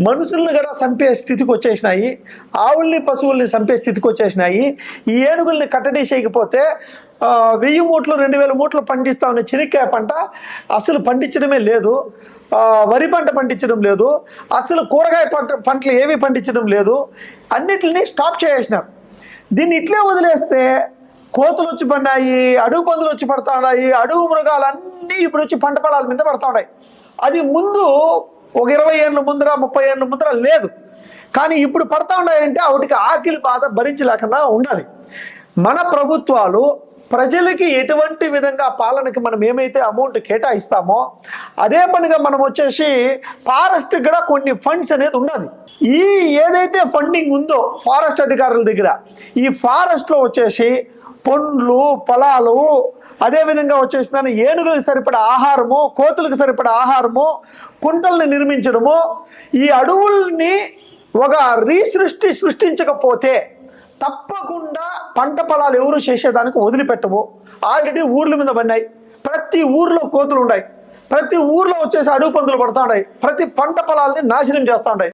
మనుషులను కూడా చంపే స్థితికి వచ్చేసినాయి, ఆవుల్ని పశువుల్ని చంపే స్థితికి వచ్చేసినాయి. ఈ ఏనుగుల్ని కట్టడి చేయకపోతే 1000 మూట్లు 2000 మూట్లు పండిస్తా ఉన్న చెనిక్కాయ పంట అసలు పండించడమే లేదు, వరి పంట పండించడం లేదు, అసలు కూరగాయ పంటలు ఏవి పండించడం లేదు, అన్నిటిని స్టాప్ చేసేసినారు. దీన్ని ఇట్లే వదిలేస్తే కోతులు వచ్చి పడినాయి, అడుగు పందులు వచ్చి పడతా ఉన్నాయి, అడుగు మృగాలన్నీ ఇప్పుడు వచ్చి పంట పొలాల మీద పడతా ఉన్నాయి. అది ముందు ఒక 20 ఏళ్ళ ముందర 30 ఏళ్ళ ముందర లేదు, కానీ ఇప్పుడు పడతా ఉన్నాయంటే వాటికి ఆకలి బాధ భరించలేకుండా ఉండాలి. మన ప్రభుత్వాలు ప్రజలకి ఎటువంటి విధంగా పాలనకి మనం ఏమైతే అమౌంట్ కేటాయిస్తామో అదే పనిగా మనం వచ్చేసి ఫారెస్ట్ కూడా కొన్ని ఫండ్స్ అనేది ఉన్నది. ఈ ఏదైతే ఫండింగ్ ఉందో ఫారెస్ట్ అధికారుల దగ్గర, ఈ ఫారెస్ట్లో వచ్చేసి పండ్లు పొలాలు, అదేవిధంగా వచ్చేసిందని ఏనుగులకు సరిపడా ఆహారము, కోతులకు సరిపడా ఆహారము, కుంటల్ని నిర్మించడము, ఈ అడవుల్ని ఒక సృష్టించకపోతే తప్పకుండా పంట పొలాలు ఎవరు చేసేదానికి వదిలిపెట్టవు. ఆల్రెడీ ఊర్ల మీద పడినాయి, ప్రతి ఊర్లో కోతులు ఉన్నాయి, ప్రతి ఊర్లో వచ్చేసి అడుగు పందులు పడుతూ ఉన్నాయి, ప్రతి పంట పొలాలని నాశనం చేస్తూ ఉన్నాయి.